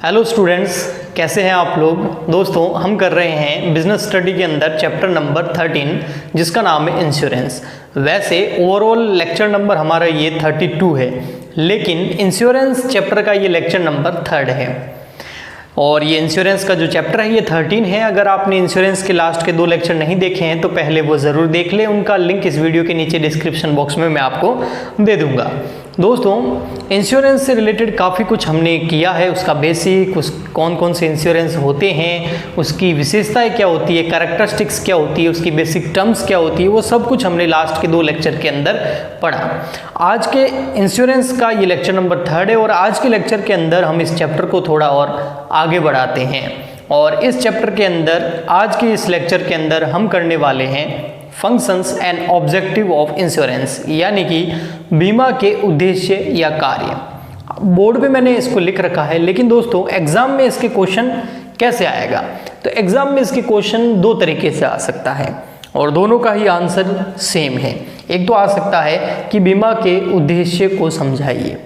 Hello students, कैसे हैं आप लोग। दोस्तों, हम कर रहे हैं बिजनेस स्टडी के अंदर चैप्टर नंबर 13 जिसका नाम है इंश्योरेंस। वैसे ओवरऑल लेक्चर नंबर हमारा ये 32 है, लेकिन इंश्योरेंस चैप्टर का ये लेक्चर नंबर 3 है और ये इंश्योरेंस का जो चैप्टर है ये 13 है। अगर आपने इंश्योरेंस के लास्ट के 2 लेक्चर नहीं देखे हैं तो पहले वो ज़रूर देख लें, उनका लिंक इस वीडियो के नीचे डिस्क्रिप्शन बॉक्स में मैं आपको दे दूंगा। दोस्तों, इंश्योरेंस से रिलेटेड काफ़ी कुछ हमने किया है, उसका बेसिक, कौन कौन से इंश्योरेंस होते हैं, उसकी विशेषताएं क्या होती है, कैरेक्टरिस्टिक्स क्या होती है, उसकी बेसिक टर्म्स क्या होती है, वो सब कुछ हमने लास्ट के 2 लेक्चर के अंदर पढ़ा। आज के इंश्योरेंस का ये लेक्चर नंबर 3 है और आज के लेक्चर के अंदर हम इस चैप्टर को थोड़ा और आगे बढ़ाते हैं और इस चैप्टर के अंदर आज के इस लेक्चर के अंदर हम करने वाले हैं functions and objective of insurance, यानी कि बीमा के उद्देश्य या कार्य। बोर्ड पे मैंने इसको लिख रखा है, लेकिन दोस्तों एग्जाम में इसके क्वेश्चन कैसे आएगा, तो एग्जाम में इसके क्वेश्चन 2 तरीके से आ सकता है और दोनों का ही आंसर सेम है। एक तो आ सकता है कि बीमा के उद्देश्य को समझाइए,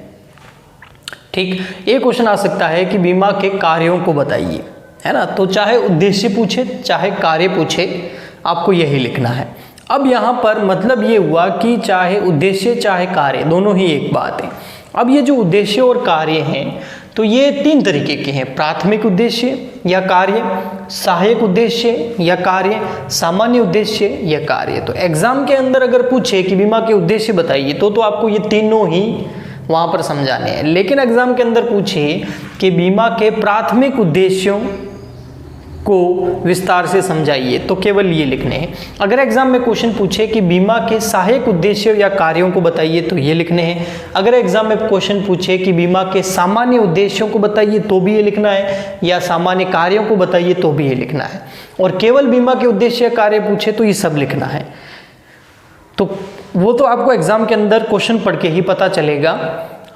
ठीक। एक क्वेश्चन आ सकता है कि बीमा के कार्यों को बताइए, है ना। तो चाहे उद्देश्य पूछे चाहे कार्य पूछे, आपको यही लिखना है। अब यहाँ पर मतलब ये हुआ कि चाहे उद्देश्य चाहे कार्य, दोनों ही एक बात है। अब ये जो उद्देश्य और कार्य हैं तो ये 3 तरीके के हैं: प्राथमिक उद्देश्य या कार्य, सहायक उद्देश्य या कार्य, सामान्य उद्देश्य या कार्य। तो एग्जाम के अंदर अगर पूछे कि बीमा के उद्देश्य बताइए तो आपको ये तीनों ही वहाँ पर समझाने हैं। लेकिन एग्जाम के अंदर पूछे कि बीमा के प्राथमिक उद्देश्यों को विस्तार से समझाइए तो केवल ये लिखने हैं। अगर एग्जाम में क्वेश्चन पूछे कि बीमा के सहायक उद्देश्य या कार्यों को बताइए तो ये लिखने हैं। अगर एग्जाम में क्वेश्चन पूछे कि बीमा के सामान्य उद्देश्यों को बताइए तो भी ये लिखना है, या सामान्य कार्यों को बताइए तो भी ये लिखना है। और केवल बीमा के उद्देश्य या कार्य पूछे तो ये सब लिखना है। तो वो तो आपको एग्जाम के अंदर क्वेश्चन पढ़ के ही पता चलेगा।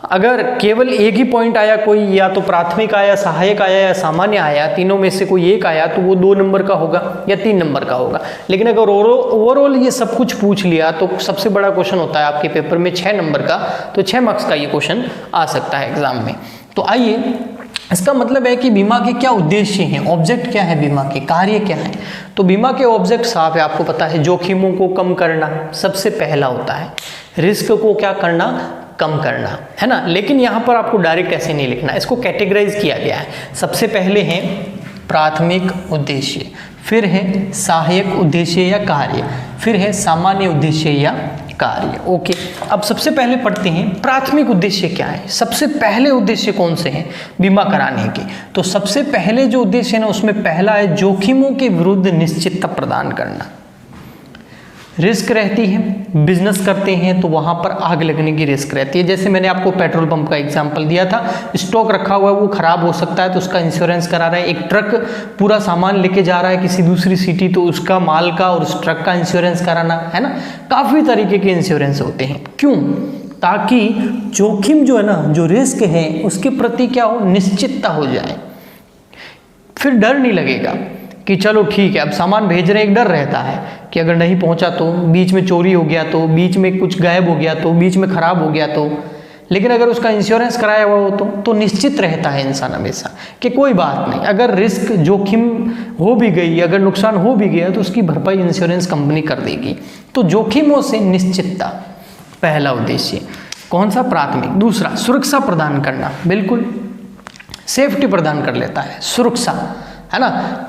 अगर केवल एक ही पॉइंट आया कोई, या तो प्राथमिक आया, सहायक आया या सामान्य आया, तीनों में से कोई एक आया तो वो 2 नंबर का होगा या 3 नंबर का होगा। लेकिन अगर ओवरऑल ये सब कुछ पूछ लिया तो सबसे बड़ा क्वेश्चन होता है आपके पेपर में 6 नंबर का, तो 6 मार्क्स का ये क्वेश्चन आ सकता है एग्जाम में। तो आइए, इसका मतलब है कि बीमा के क्या उद्देश्य हैं, ऑब्जेक्ट क्या है बीमा के, कार्य क्या है। तो बीमा के ऑब्जेक्ट साफ है, आपको पता है। जोखिमों को कम करना सबसे पहला होता है, रिस्क को क्या करना, कम करना, है ना। लेकिन यहाँ पर आपको डायरेक्ट ऐसे नहीं लिखना, इसको कैटेगराइज किया गया है। सबसे पहले है प्राथमिक उद्देश्य, फिर है सहायक उद्देश्य या कार्य, फिर है सामान्य उद्देश्य या कार्य। ओके, अब सबसे पहले पढ़ते हैं प्राथमिक उद्देश्य क्या है। सबसे पहले उद्देश्य कौन से हैं बीमा कराने के। तो सबसे पहले जो उद्देश्य है ना, उसमें पहला है जोखिमों के विरुद्ध निश्चितता प्रदान करना। रिस्क रहती है, बिजनेस करते हैं तो वहाँ पर आग लगने की रिस्क रहती है। जैसे मैंने आपको पेट्रोल पंप का एग्जांपल दिया था, स्टॉक रखा हुआ है, वो खराब हो सकता है तो उसका इंश्योरेंस करा रहा है। एक ट्रक पूरा सामान लेके जा रहा है किसी दूसरी सिटी, तो उसका माल का और उस ट्रक का इंश्योरेंस कराना, है ना। काफ़ी तरीके के इंश्योरेंस होते हैं। क्यों? ताकि जोखिम जो है ना, जो रिस्क है उसके प्रति क्या हो, निश्चितता हो जाए। फिर डर नहीं लगेगा कि चलो ठीक है, अब सामान भेज रहे, एक डर रहता है कि अगर नहीं पहुंचा तो, बीच में चोरी हो गया तो, बीच में कुछ गायब हो गया तो, बीच में खराब हो गया तो। लेकिन अगर उसका इंश्योरेंस कराया हुआ हो तो निश्चित रहता है इंसान हमेशा कि कोई बात नहीं, अगर रिस्क जोखिम हो भी गई, अगर नुकसान हो भी गया तो उसकी भरपाई इंश्योरेंस कंपनी कर देगी। तो जोखिमों से निश्चितता पहला उद्देश्य। कौन सा? प्राथमिक। दूसरा, सुरक्षा प्रदान करना, बिल्कुल सेफ्टी प्रदान कर लेता है, सुरक्षा, है ना।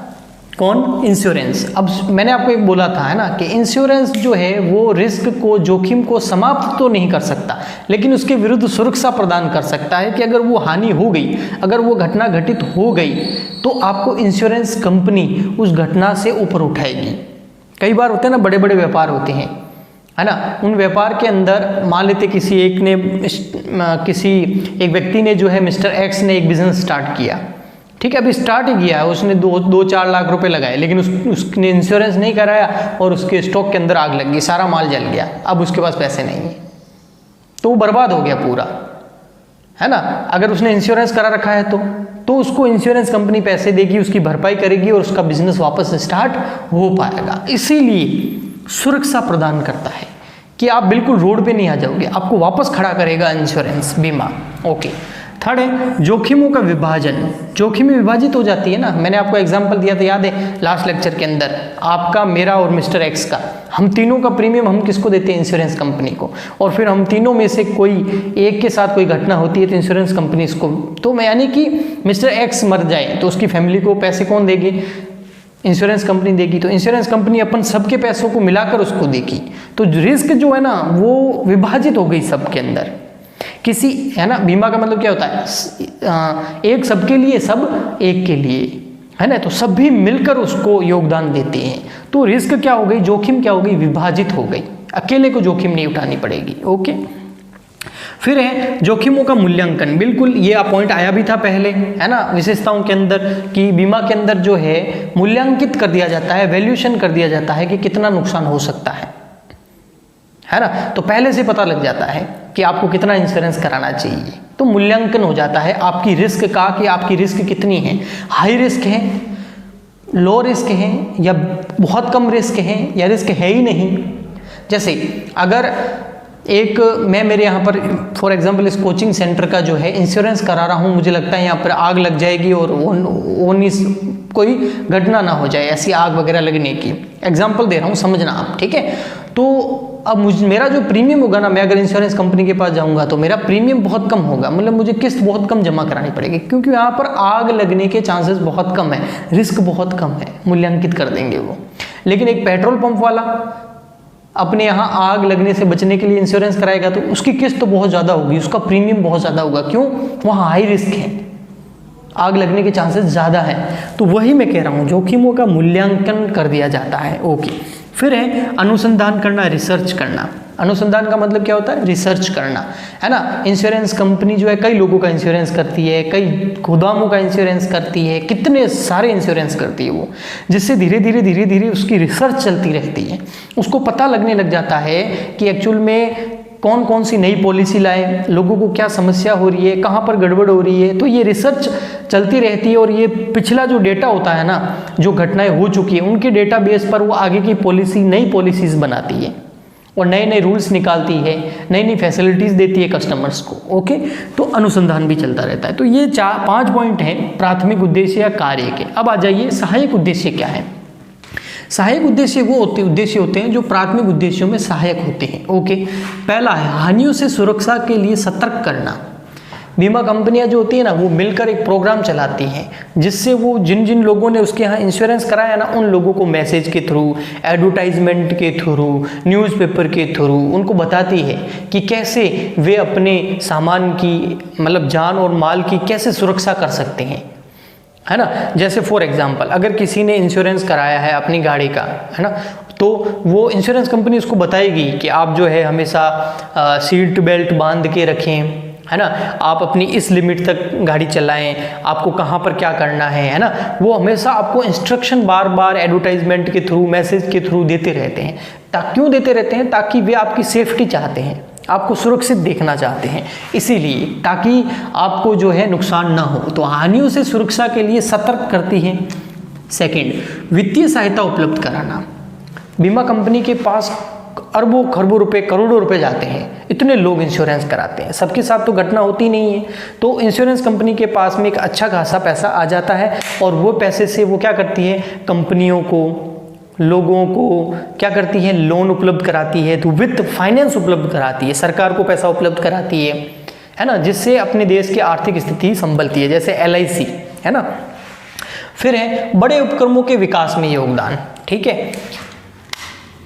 कौन? इंश्योरेंस। अब मैंने आपको एक बोला था, है ना, कि इंश्योरेंस जो है वो रिस्क को, जोखिम को समाप्त तो नहीं कर सकता, लेकिन उसके विरुद्ध सुरक्षा प्रदान कर सकता है कि अगर वो हानि हो गई, अगर वो घटना घटित हो गई तो आपको इंश्योरेंस कंपनी उस घटना से ऊपर उठाएगी। कई बार होते हैं ना, बड़े बड़े व्यापार होते हैं, है ना, उन व्यापार के अंदर मान लेते किसी एक व्यक्ति ने जो है, मिस्टर एक्स ने एक बिजनेस स्टार्ट किया, ठीक है। अभी स्टार्ट ही किया है, उसने 2-4 लाख रुपए लगाए, लेकिन उसने इंश्योरेंस नहीं कराया और उसके स्टॉक के अंदर आग लग गई, सारा माल जल गया। अब उसके पास पैसे नहीं है तो वो बर्बाद हो गया पूरा, है ना। अगर उसने इंश्योरेंस करा रखा है तो उसको इंश्योरेंस कंपनी पैसे देगी, उसकी भरपाई करेगी और उसका बिजनेस वापस स्टार्ट हो पाएगा। इसीलिए सुरक्षा प्रदान करता है कि आप बिल्कुल रोड पे नहीं आ जाओगे, आपको वापस खड़ा करेगा इंश्योरेंस, बीमा। ओके, थर्ड है जोखिमों का विभाजन, जोखिम विभाजित हो जाती है ना। मैंने आपको एग्जांपल दिया था, याद है लास्ट लेक्चर के अंदर, आपका, मेरा और मिस्टर एक्स का, हम तीनों का प्रीमियम हम किसको देते हैं? इंश्योरेंस कंपनी को। और फिर हम तीनों में से कोई एक के साथ कोई घटना होती है तो इंश्योरेंस कंपनी इसको, तो यानी कि मिस्टर एक्स मर जाए तो उसकी फैमिली को पैसे कौन देगी? इंश्योरेंस कंपनी देगी। तो इंश्योरेंस कंपनी अपन सबके पैसों को मिलाकर उसको देगी। तो रिस्क जो है ना वो विभाजित हो गई सबके अंदर, किसी, है ना। बीमा का मतलब क्या होता है? एक सबके लिए, सब एक के लिए, है ना। तो सभी मिलकर उसको योगदान देते हैं। तो रिस्क क्या हो गई? जोखिम क्या हो गई? विभाजित हो गई। अकेले को जोखिम नहीं उठानी पड़ेगी। ओके। फिर है जोखिमों का मूल्यांकन। बिल्कुल ये पॉइंट आया भी था पहले, है ना, विशेषताओं के अंदर, कि बीमा के अंदर जो है मूल्यांकित कर दिया जाता है, वैल्यूएशन कर दिया जाता है कि कितना नुकसान हो सकता है ना। तो पहले से पता लग जाता है कि आपको कितना इंश्योरेंस कराना चाहिए। तो मूल्यांकन हो जाता है आपकी रिस्क का, कि आपकी रिस्क कितनी है, हाई रिस्क है, लो रिस्क है, या बहुत कम रिस्क है, या रिस्क है ही नहीं। जैसे अगर मैं मेरे यहाँ पर फॉर एग्जांपल इस कोचिंग सेंटर का जो है इंश्योरेंस करा रहा हूँ, मुझे लगता है यहाँ पर आग लग जाएगी और कोई घटना ना हो जाए, ऐसी आग वगैरह लगने की एग्जांपल दे रहा हूँ, समझना आप, ठीक है। तो अब मेरा जो प्रीमियम होगा ना, मैं अगर इंश्योरेंस कंपनी के पास जाऊंगा तो मेरा प्रीमियम बहुत कम होगा, मतलब मुझे किस्त बहुत कम जमा करानी पड़ेगी, क्योंकि यहाँ पर आग लगने के चांसेस बहुत कम है, रिस्क बहुत कम है, मूल्यांकित कर देंगे वो। लेकिन एक पेट्रोल पंप वाला अपने यहाँ आग लगने से बचने के लिए इंश्योरेंस कराएगा तो उसकी किस्त तो बहुत ज़्यादा होगी, उसका प्रीमियम बहुत ज़्यादा होगा। क्यों? वहाँ हाई रिस्क है, आग लगने के चांसेस ज़्यादा है। तो वही मैं कह रहा हूँ, जोखिमों का मूल्यांकन कर दिया जाता है। ओके। फिर है अनुसंधान करना, रिसर्च करना। अनुसंधान का मतलब क्या होता है? रिसर्च करना, है ना। इंश्योरेंस कंपनी जो है कई लोगों का इंश्योरेंस करती है, कई गोदामों का इंश्योरेंस करती है, कितने सारे इंश्योरेंस करती है वो, जिससे धीरे धीरे उसकी रिसर्च चलती रहती है। उसको पता लगने लग जाता है कि एक्चुअल में कौन कौन सी नई पॉलिसी लाए, लोगों को क्या समस्या हो रही है, कहाँ पर गड़बड़ हो रही है। तो ये रिसर्च चलती रहती है और ये पिछला जो डेटा होता है ना, जो घटनाएं हो चुकी है उनके डेटा बेस पर वो आगे की पॉलिसी, नई पॉलिसीज बनाती है और नए नए रूल्स निकालती है, नई नई फैसिलिटीज़ देती है कस्टमर्स को। ओके। तो अनुसंधान भी चलता रहता है। तो ये 5 पॉइंट हैं प्राथमिक उद्देश्य या कार्य के। अब आ जाइए सहायक उद्देश्य क्या है। सहायक उद्देश्य वो उद्देश्य होते हैं जो प्राथमिक उद्देश्यों में सहायक होते हैं। ओके। पहला है हानियों से सुरक्षा के लिए सतर्क करना। बीमा कंपनियां जो होती है ना, वो मिलकर एक प्रोग्राम चलाती हैं, जिससे वो जिन जिन लोगों ने उसके यहाँ इंश्योरेंस कराया ना, उन लोगों को मैसेज के थ्रू, एडवर्टाइजमेंट के थ्रू, न्यूज़पेपर के थ्रू उनको बताती है कि कैसे वे अपने सामान की, मतलब जान और माल की कैसे सुरक्षा कर सकते हैं, है ना। जैसे फॉर एग्जांपल अगर किसी ने इंश्योरेंस कराया है अपनी गाड़ी का, है ना, तो वो इंश्योरेंस कंपनी उसको बताएगी कि आप जो है हमेशा सीट बेल्ट बांध के रखें, है ना, आप अपनी इस लिमिट तक गाड़ी चलाएं, आपको कहाँ पर क्या करना है ना। वो हमेशा आपको इंस्ट्रक्शन बार बार एडवर्टाइजमेंट के थ्रू, मैसेज के थ्रू देते रहते हैं। क्यों देते रहते हैं? ताकि वे आपकी सेफ्टी चाहते हैं, आपको सुरक्षित देखना चाहते हैं, इसीलिए, ताकि आपको जो है नुकसान ना हो। तो हानियों से सुरक्षा के लिए सतर्क करती हैं। सेकंड, वित्तीय सहायता उपलब्ध कराना। बीमा कंपनी के पास अरबों खरबों रुपए, करोड़ों रुपए जाते हैं, इतने लोग इंश्योरेंस कराते हैं, सबके साथ तो घटना होती नहीं है। तो इंश्योरेंस कंपनी के पास में एक अच्छा खासा पैसा आ जाता है और वो पैसे से वो क्या करती है? कंपनियों को, लोगों को क्या करती है? लोन उपलब्ध कराती है, तो वित्त फाइनेंस उपलब्ध कराती है, सरकार को पैसा उपलब्ध कराती है ना, जिससे अपने देश की आर्थिक स्थिति संभलती है, जैसे LIC, है ना। फिर है बड़े उपक्रमों के विकास में योगदान। ठीक है,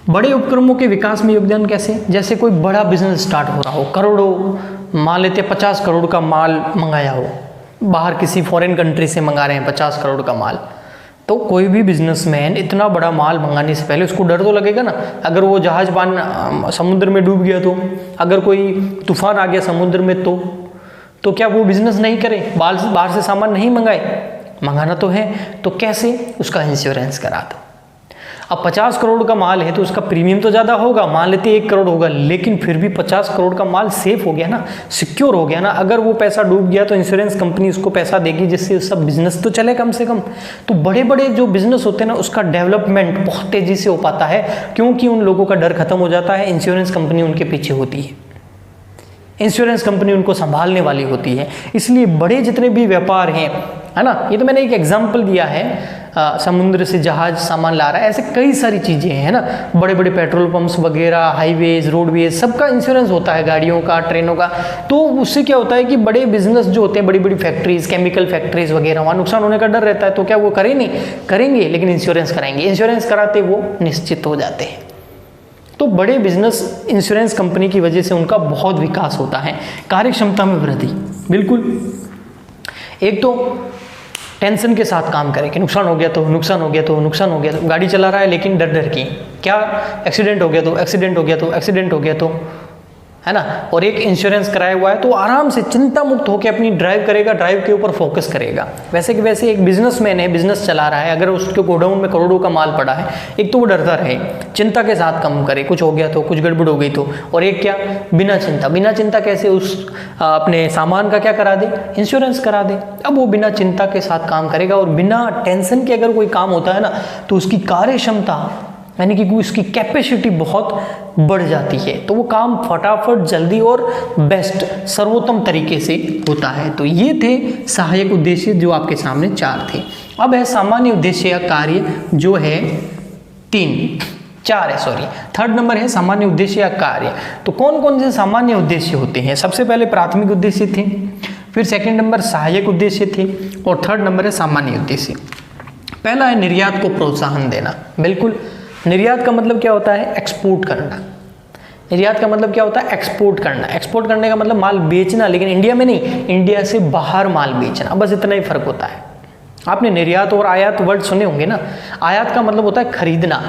बड़े उपक्रमों के विकास में योगदान कैसे? जैसे कोई बड़ा बिजनेस स्टार्ट हो रहा हो, करोड़ों, मान लेते 50 करोड़ का माल मंगाया हो, बाहर किसी फॉरेन कंट्री से मंगा रहे हैं 50 करोड़ का माल। तो कोई भी बिजनेसमैन इतना बड़ा माल मंगाने से पहले उसको डर तो लगेगा ना। अगर वो जहाज समुद्र में डूब गया तो, अगर कोई तूफान आ गया समुद्र में तो क्या वो बिजनेस नहीं करे? बाहर से सामान नहीं मंगाए? मंगाना तो है। तो कैसे? उसका इंश्योरेंस करा दो। अब 50 करोड़ का माल है तो उसका प्रीमियम तो ज़्यादा होगा, मान लेते 1 करोड़ होगा, लेकिन फिर भी 50 करोड़ का माल सेफ हो गया ना, सिक्योर हो गया ना। अगर वो पैसा डूब गया तो इंश्योरेंस कंपनी उसको पैसा देगी, जिससे उसका बिजनेस तो चले कम से कम। तो बड़े बड़े जो बिजनेस होते हैं ना, उसका डेवलपमेंट बहुत तेज़ी से हो पाता है, क्योंकि उन लोगों का डर खत्म हो जाता है, इंश्योरेंस कंपनी उनके पीछे होती है। इंश्योरेंस कंपनी उनको संभालने वाली होती है। इसलिए बड़े जितने भी व्यापार हैं, है ना, ये तो मैंने एक एग्जाम्पल दिया है, समुद्र से जहाज सामान ला रहा है, ऐसे कई सारी चीज़ें हैं, है ना, बड़े बड़े पेट्रोल पंप्स वगैरह, हाईवेज, रोडवेज, सबका इंश्योरेंस होता है, गाड़ियों का, ट्रेनों का। तो उससे क्या होता है कि बड़े बिजनेस जो होते हैं, बड़ी बड़ी फैक्ट्रीज, केमिकल फैक्ट्रीज वगैरह, वहाँ नुकसान होने का डर रहता है, तो क्या वो करेंगे, लेकिन इंश्योरेंस कराएंगे। इंश्योरेंस कराते वो निश्चित हो जाते हैं। तो बड़े बिजनेस इंश्योरेंस कंपनी की वजह से उनका बहुत विकास होता है। कार्य क्षमता में वृद्धि, बिल्कुल। एक तो टेंशन के साथ काम करें कि नुकसान हो गया तो नुकसान हो गया तो नुकसान हो गया तो, गाड़ी चला रहा है लेकिन डर डर की, क्या एक्सीडेंट हो गया तो एक्सीडेंट हो गया तो एक्सीडेंट हो गया तो, है ना। और एक इंश्योरेंस कराया हुआ है तो आराम से चिंता मुक्त होकर अपनी ड्राइव करेगा, ड्राइव के ऊपर फोकस करेगा। वैसे कि वैसे एक बिजनेसमैन है, बिजनेस चला रहा है, अगर उसके गोडाउन में करोड़ों का माल पड़ा है, एक तो वो डरता रहे, चिंता के साथ काम करे, कुछ हो गया तो, कुछ गड़बड़ हो गई तो, और एक क्या, बिना चिंता कैसे उस अपने सामान का क्या करा दे, इंश्योरेंस करा दे। अब वो बिना चिंता के साथ काम करेगा और बिना टेंशन के अगर कोई काम होता है ना, तो उसकी कार्य क्षमता यानी कि उसकी कैपेसिटी बहुत बढ़ जाती है, तो वो काम फटाफट, जल्दी और बेस्ट, सर्वोत्तम तरीके से होता है। तो ये थे सहायक उद्देश्य जो आपके सामने 4 थे। अब है सामान्य उद्देश्य या कार्य जो है 4 है, सॉरी, 3rd नंबर है सामान्य उद्देश्य या कार्य। तो कौन कौन से सामान्य उद्देश्य होते हैं? सबसे पहले प्राथमिक उद्देश्य थे, फिर 2nd नंबर सहायक उद्देश्य थे, और 3rd नंबर है सामान्य उद्देश्य। पहला है निर्यात को प्रोत्साहन देना। बिल्कुल, निर्यात का मतलब क्या होता है? एक्सपोर्ट करना। निर्यात का मतलब क्या होता है? एक्सपोर्ट करना। एक्सपोर्ट करने का मतलब माल बेचना, लेकिन इंडिया में नहीं, इंडिया से बाहर माल बेचना, बस इतना ही फर्क होता है। आपने निर्यात और आयात वर्ड सुने होंगे ना। आयात का मतलब होता है खरीदना,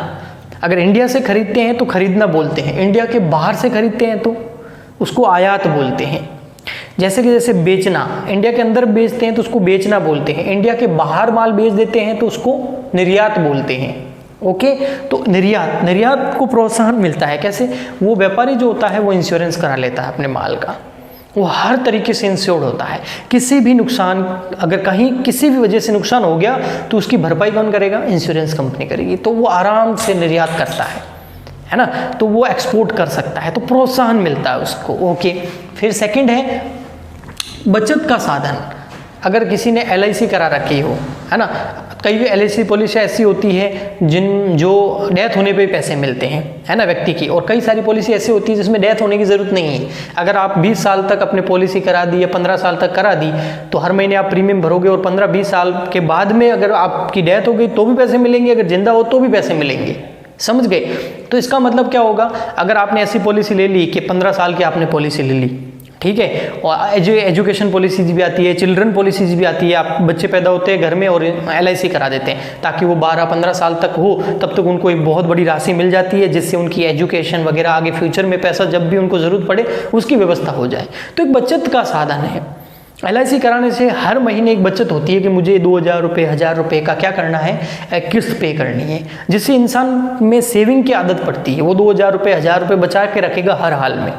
अगर इंडिया से खरीदते हैं तो खरीदना बोलते हैं, इंडिया के बाहर से खरीदते हैं तो उसको आयात बोलते हैं। जैसे बेचना, इंडिया के अंदर बेचते हैं तो उसको बेचना बोलते हैं, इंडिया के बाहर माल बेच देते हैं तो उसको निर्यात बोलते हैं। ओके, तो निर्यात को प्रोत्साहन मिलता है कैसे? वो व्यापारी जो होता है वो इंश्योरेंस करा लेता है अपने माल का, वो हर तरीके से इंश्योर्ड होता है। किसी भी नुकसान, अगर कहीं किसी भी वजह से नुकसान हो गया तो उसकी भरपाई कौन करेगा? इंश्योरेंस कंपनी करेगी। तो वो आराम से निर्यात करता है ना, तो वो एक्सपोर्ट कर सकता है, तो प्रोत्साहन मिलता है उसको। ओके, फिर 2nd है बचत का साधन। अगर किसी ने LIC करा रखी हो, है ना, कई भी LIC पॉलिसी ऐसी होती है जो डेथ होने पे पैसे मिलते हैं, है ना, व्यक्ति की, और कई सारी पॉलिसी ऐसी होती है जिसमें डेथ होने की ज़रूरत नहीं है। अगर आप 20 साल तक अपने पॉलिसी करा दी या 15 साल तक करा दी तो हर महीने आप प्रीमियम भरोगे, और 15-20 साल के बाद में अगर आपकी डेथ हो गई तो भी पैसे मिलेंगे, अगर जिंदा हो तो भी पैसे मिलेंगे। समझ गए? तो इसका मतलब क्या होगा? अगर आपने ऐसी पॉलिसी ले ली कि 15 साल की आपने पॉलिसी ले ली, ठीक है, और एजुकेशन पॉलिसीज भी आती है, चिल्ड्रन पॉलिसीज भी आती है, आप बच्चे पैदा होते हैं घर में और LIC करा देते हैं ताकि वो 12-15 साल तक हो, तब तक उनको एक बहुत बड़ी राशि मिल जाती है जिससे उनकी एजुकेशन वगैरह, आगे फ्यूचर में पैसा जब भी उनको ज़रूरत पड़े उसकी व्यवस्था हो जाए। तो एक बचत का साधन है। LIC कराने से हर महीने एक बचत होती है कि मुझे 2000 रुपये, 1000 रुपये का क्या करना है, किस्त पे करनी है, जिससे इंसान में सेविंग की आदत पड़ती है। वो 2000 रुपये, 1000 रुपये बचा के रखेगा हर हाल में,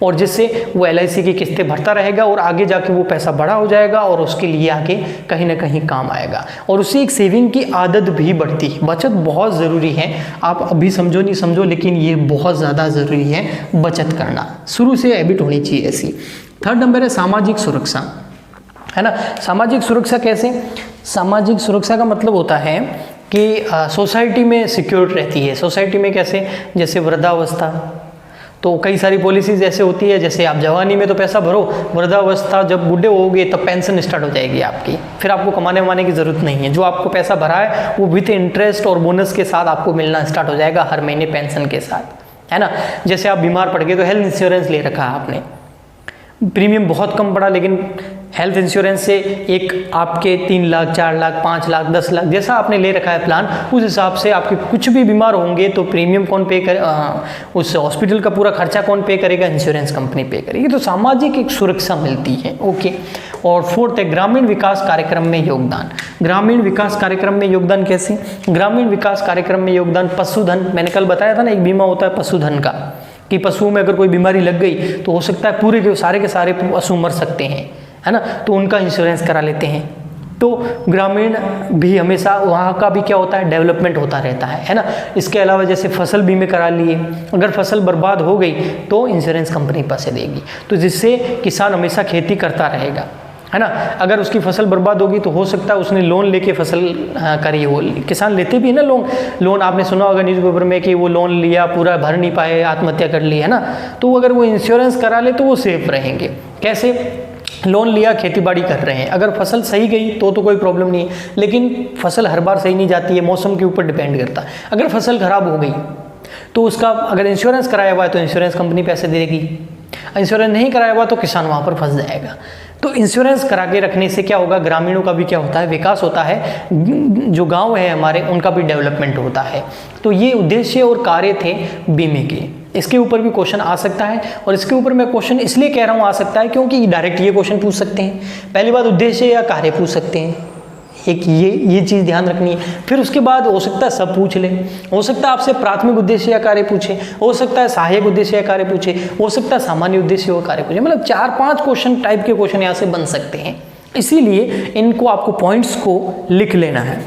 और जिससे वो LIC की किस्तें भरता रहेगा और आगे जाके वो पैसा बड़ा हो जाएगा और उसके लिए आगे कहीं ना कहीं काम आएगा, और उससे एक सेविंग की आदत भी बढ़ती है। बचत बहुत ज़रूरी है, आप अभी समझो नहीं समझो, लेकिन ये बहुत ज़्यादा ज़रूरी है बचत करना, शुरू से हैबिट होनी चाहिए ऐसी। 3rd नंबर है सामाजिक सुरक्षा, है ना। सामाजिक सुरक्षा कैसे? सामाजिक सुरक्षा का मतलब होता है कि सोसाइटी में सिक्योर रहती है। सोसाइटी में कैसे? जैसे वृद्धावस्था, तो कई सारी पॉलिसीज ऐसे होती है, जैसे आप जवानी में तो पैसा भरो, वृद्धावस्था जब बूढ़े होगे तब पेंशन स्टार्ट हो जाएगी आपकी, फिर आपको कमाने वमाने की ज़रूरत नहीं है, जो आपको पैसा भरा है वो विथ इंटरेस्ट और बोनस के साथ आपको मिलना स्टार्ट हो जाएगा हर महीने पेंशन के साथ, है ना। जैसे आप बीमार पड़ गए तो हेल्थ इंश्योरेंस ले रखा है आपने, प्रीमियम बहुत कम पड़ा, लेकिन हेल्थ इंश्योरेंस से एक आपके 3 लाख, 4 लाख, 5 लाख, 10 लाख जैसा आपने ले रखा है प्लान, उस हिसाब से आपके कुछ भी बीमार होंगे तो प्रीमियम कौन पे करे, उस हॉस्पिटल का पूरा खर्चा कौन पे करेगा? इंश्योरेंस कंपनी पे करेगी। तो सामाजिक एक सुरक्षा मिलती है। ओके, और 4th है ग्रामीण विकास कार्यक्रम में योगदान। ग्रामीण विकास कार्यक्रम में योगदान कैसे? ग्रामीण विकास कार्यक्रम में योगदान पशुधन, मैंने कल बताया था ना, एक बीमा होता है पशुधन का, कि पशुओं में अगर कोई बीमारी लग गई तो हो सकता है पूरे के सारे पशु मर सकते हैं, है ना, तो उनका इंश्योरेंस करा लेते हैं। तो ग्रामीण भी हमेशा वहाँ का भी क्या होता है, डेवलपमेंट होता रहता है ना। इसके अलावा जैसे फसल बीमे करा लिए, अगर फसल बर्बाद हो गई तो इंश्योरेंस कंपनी पैसे देगी, तो जिससे किसान हमेशा खेती करता रहेगा, है ना। अगर उसकी फसल बर्बाद होगी तो हो सकता है उसने लोन लेके फसल करी हो, किसान लेते भी है ना लोन आपने सुना होगा न्यूज़पेपर में कि वो लोन लिया, पूरा भर नहीं पाए, आत्महत्या कर ली, है ना। तो अगर वो इंश्योरेंस करा ले तो वो सेफ रहेंगे। कैसे? लोन लिया, खेती बाड़ी कर रहे हैं, अगर फसल सही गई तो कोई प्रॉब्लम नहीं है, लेकिन फसल हर बार सही नहीं जाती है, मौसम के ऊपर डिपेंड करता है। अगर फसल खराब हो गई तो उसका अगर इंश्योरेंस कराया हुआ है तो इंश्योरेंस कंपनी पैसे देगी, इंश्योरेंस नहीं कराया हुआ तो किसान वहाँ पर फंस जाएगा। तो इंश्योरेंस करा के रखने से क्या होगा, ग्रामीणों का भी क्या होता है, विकास होता है, जो गांव है हमारे उनका भी डेवलपमेंट होता है। तो ये उद्देश्य और कार्य थे बीमे के। इसके ऊपर भी क्वेश्चन आ सकता है, और इसके ऊपर मैं क्वेश्चन इसलिए कह रहा हूँ आ सकता है क्योंकि डायरेक्ट ये क्वेश्चन पूछ सकते हैं। पहली बात उद्देश्य या कार्य पूछ सकते हैं, एक ये चीज़ ध्यान रखनी है। फिर उसके बाद हो सकता है सब पूछ ले, हो सकता है आपसे प्राथमिक उद्देश्य या कार्य पूछे, हो सकता है सहायक उद्देश्य या कार्य पूछे, हो सकता है सामान्य उद्देश्य और कार्य पूछे। मतलब 4-5 क्वेश्चन टाइप के क्वेश्चन यहाँ से बन सकते हैं, इसीलिए इनको आपको पॉइंट्स को लिख लेना है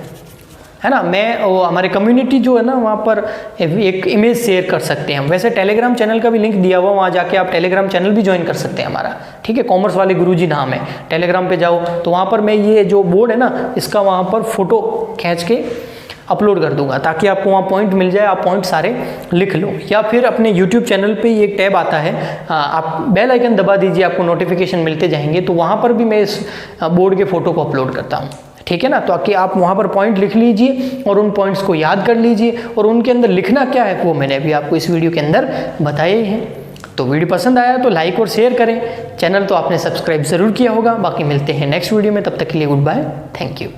ना। मैं हमारे कम्युनिटी जो है ना वहाँ पर एक इमेज शेयर कर सकते हैं हम। वैसे टेलीग्राम चैनल का भी लिंक दिया हुआ, वहाँ जाके आप टेलीग्राम चैनल भी ज्वाइन कर सकते हैं हमारा, ठीक है। कॉमर्स वाले गुरुजी नाम है, टेलीग्राम पे जाओ तो वहाँ पर मैं ये जो बोर्ड है ना इसका वहाँ पर फोटो खींच के अपलोड कर दूंगा, ताकि आपको वहाँ पॉइंट मिल जाए, आप पॉइंट सारे लिख लो। या फिर अपने यूट्यूब चैनल पे ये एक टैब आता है, आप बेल आइकन दबा दीजिए, आपको नोटिफिकेशन मिलते जाएंगे, तो वहाँ पर भी मैं इस बोर्ड के फोटो को अपलोड करता हूँ, ठीक है ना। तो आके आप वहाँ पर पॉइंट लिख लीजिए और उन पॉइंट्स को याद कर लीजिए, और उनके अंदर लिखना क्या है वो मैंने अभी आपको इस वीडियो के अंदर बताया है। तो वीडियो पसंद आया तो लाइक और शेयर करें, चैनल तो आपने सब्सक्राइब ज़रूर किया होगा। बाकी मिलते हैं नेक्स्ट वीडियो में, तब तक के लिए गुड बाय, थैंक यू।